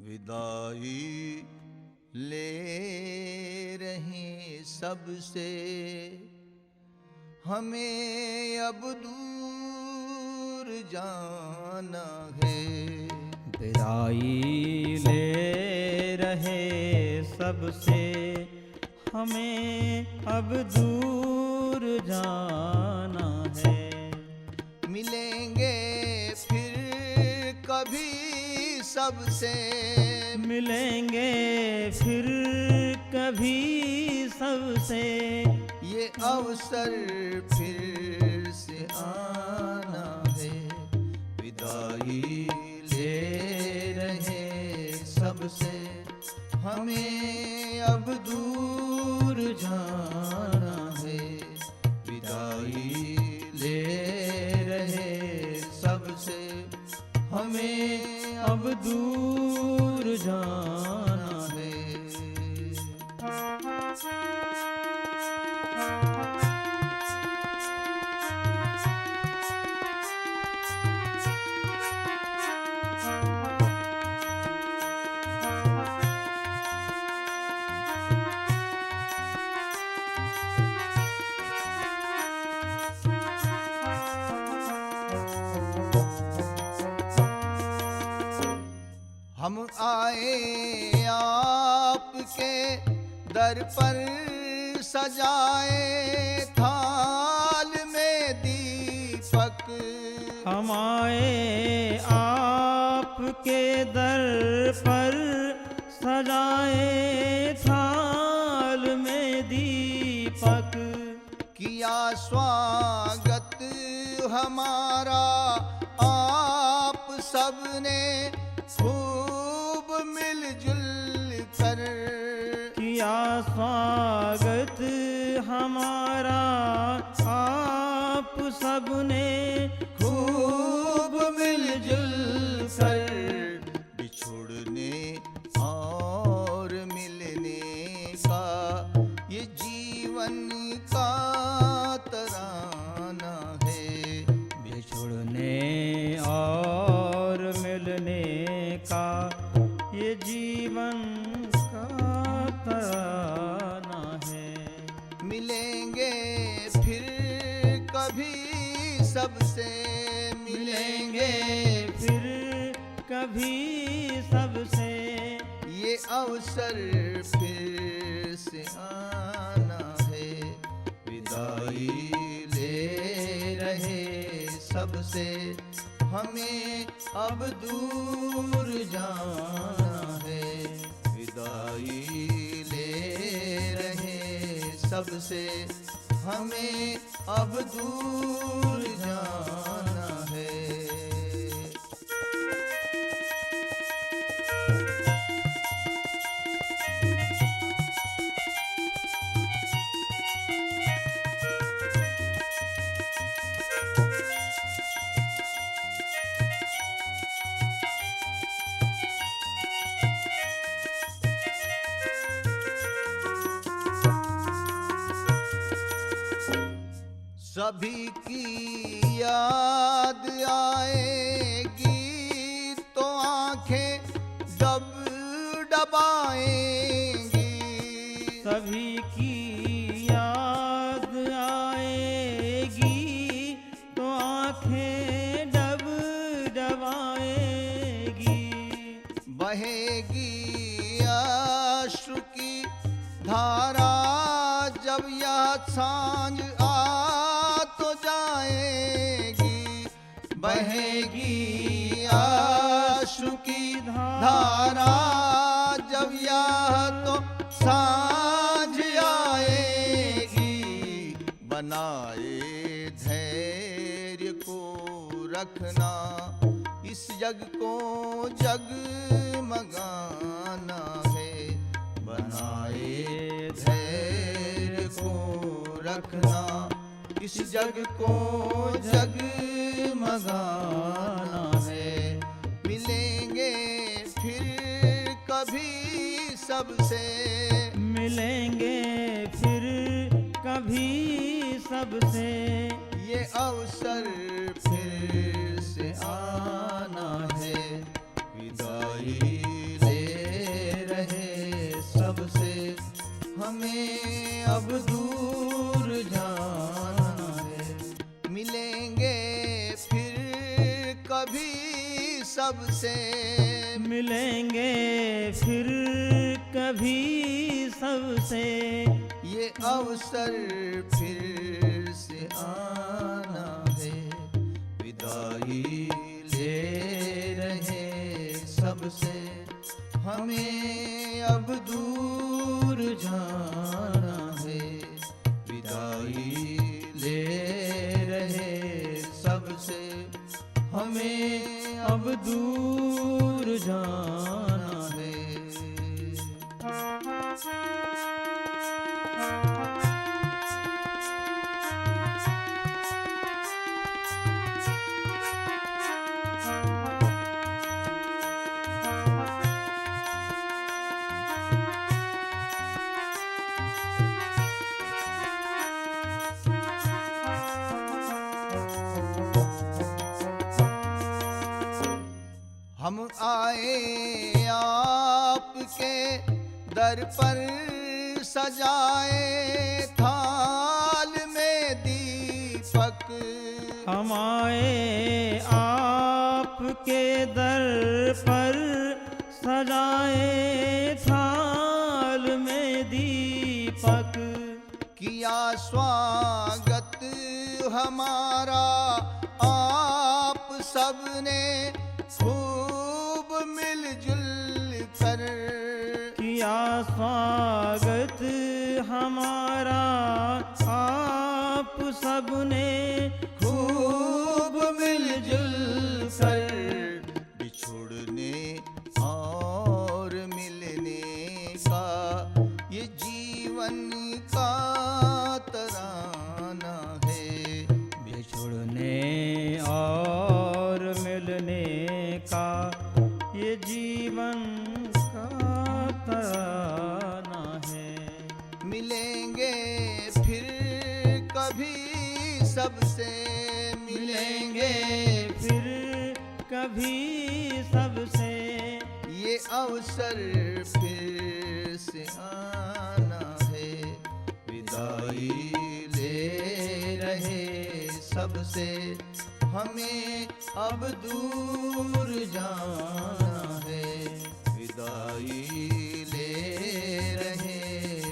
विदाई ले रहे सबसे, हमें अब दूर जाना है। विदाई ले रहे सबसे, हमें अब दूर जाना है। मिलेंगे फिर कभी सबसे, मिलेंगे फिर कभी सबसे, ये अवसर फिर से आना है। विदाई ले रहे सबसे, हमें अब दूर जाना है। विदाई ले रहे सबसे, हमें अब दूर जाना है। हम आए आपके दर पर, सजाए थाल में दीपक। हम आए आपके दर पर, सजाए थाल में दीपक। किया स्वागत हमारा आप सबने खूब मिलजुल कर। किया स्वागत हमारा आप सबने खूब मिलजुल कर। बिछुड़ने और मिलने का ये जीवन का तराना है। बिछुड़ने और मिलने का ये जीवन का तराना है। मिलेंगे फिर कभी सबसे, मिलेंगे फिर कभी सबसे, ये अवसर फिर से आना है। विदाई ले रहे सबसे, हमें अब दूर जाना है। विदाई ले रहे सबसे, हमें अब दूर जाना है। सभी की याद आएगी तो आंखें डब डबाएंगी। सभी की याद आएगी तो आंखें डब डबाएगी। बहेगी अश्रु की धारा जब यह सांझ तो जाएगी। बहेगी अश्रु की धारा जब यह तो सांझ आएगी। बनाए धैर्य को रखना, इस जग को जगमगाना है। बनाए धैर्य को रखना, इस जग को जगमगाना है। मिलेंगे फिर कभी सबसे, मिलेंगे फिर कभी सबसे, ये अवसर फिर से आना है। विदाई ले हमें अब दूर जाना है। मिलेंगे फिर कभी सबसे, मिलेंगे फिर कभी सबसे, ये अवसर फिर से आना है। विदाई ले रहे सबसे, हमें अब दूर जाना है। विदाई ले रहे सबसे, हमें अब दूर जाना है। हम आए आपके दर पर, सजाए थाल में दीपक। हम आए आपके दर पर, सजाए थाल में दीपक। किया स्वागत हमारा आप सबने खूब मिलजुल कर। किया स्वागत हमारा आप सबने खूब मिलजुल कर। बिछुड़ने और मिलने का ये जीवन का तराना है। बिछुड़ने और मिलने का ये जीवन का तराना है। मिलेंगे फिर कभी सबसे, मिलेंगे फिर कभी सबसे, ये अवसर फिर से आना है। विदाई ले रहे सबसे, हमें अब दूर जाना है। विदाई ले रहे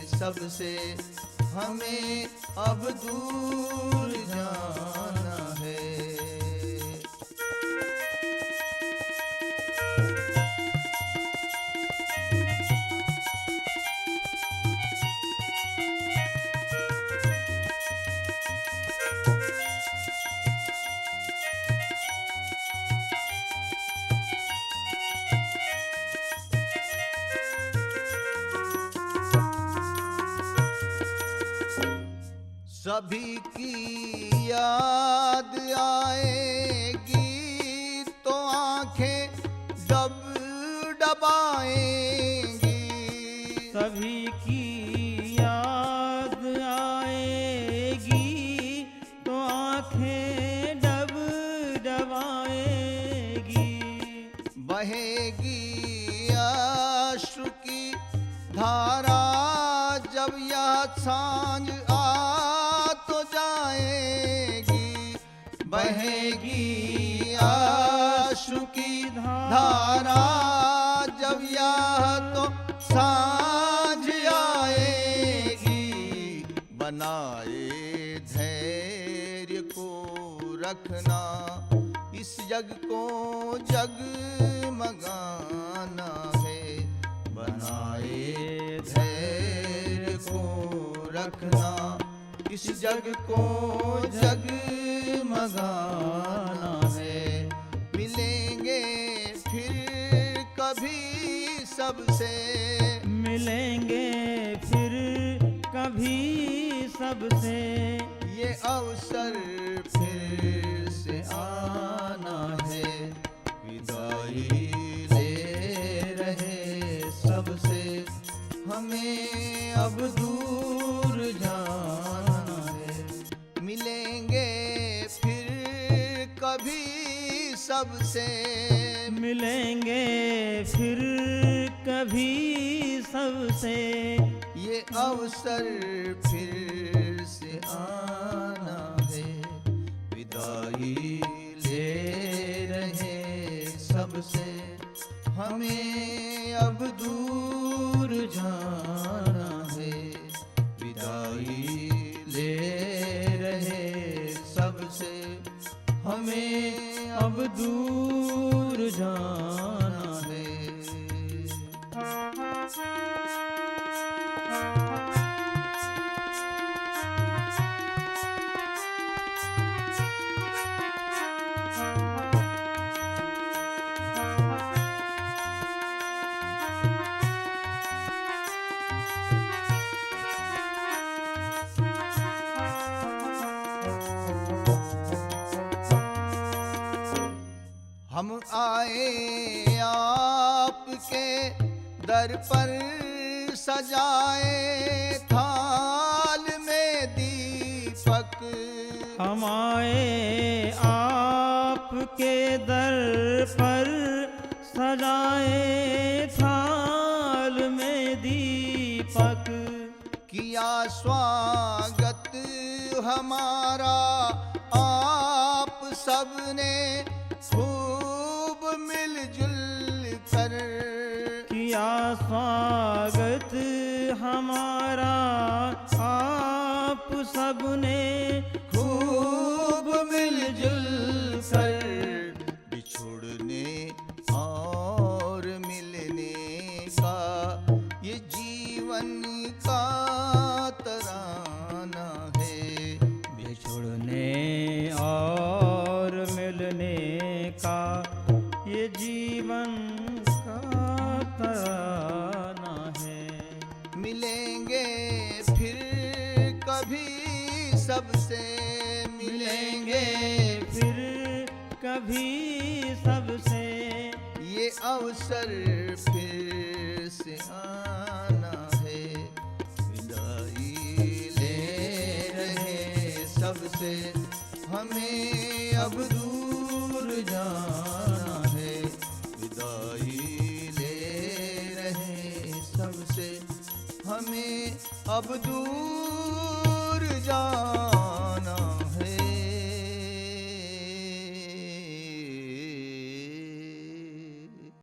सबसे, हमें अब दूर जाना है। सभी की याद आएगी तो आंखें जब दबाएंगी। सभी की याद आएगी तो आंखें डब डबाएगी। बहेगी आंसू की धारा जब यह सांझ तो जाएगी। बहेगी आंसू की धारा जब यह तो सांझ आएगी। बनाए धैर्य को रखना, इस जग को जगमगाना है। बनाए धैर्य को रखना, इस जग को जगमगाना है। मिलेंगे फिर कभी सबसे, मिलेंगे फिर कभी सबसे, ये अवसर फिर से आना है। विदाई ले रहे सबसे, हमें अब दूर जाना है। मिलेंगे फिर कभी सबसे, मिलेंगे फिर कभी सबसे, ये अवसर फिर से आना है, विदाई ले रहे सबसे, हमें अब दूर जाना है, विदाई ले रहे सबसे, हमें अब दूर जाना है। हम आए आपके दर पर, सजाए थाल में दीपक। हम आए आपके दर पर, सजाए थाल में दीपक। किया स्वागत हमारा आप सबने, खूब मिलजुल कर। किया स्वागत हमारा आप सबने, खूब मिलजुल कर। बिछुड़ने और मिलने का ये जीवन का तराना है, बिछुड़ने और मिलने का ये जीवन का तराना है। मिलेंगे फिर कभी सबसे, मिलेंगे फिर कभी सबसे, ये अवसर फिर से आना है, विदाई ले रहे सबसे, हमें अब दूर जाना है, विदाई ले रहे सबसे, हमें अब दूर जाना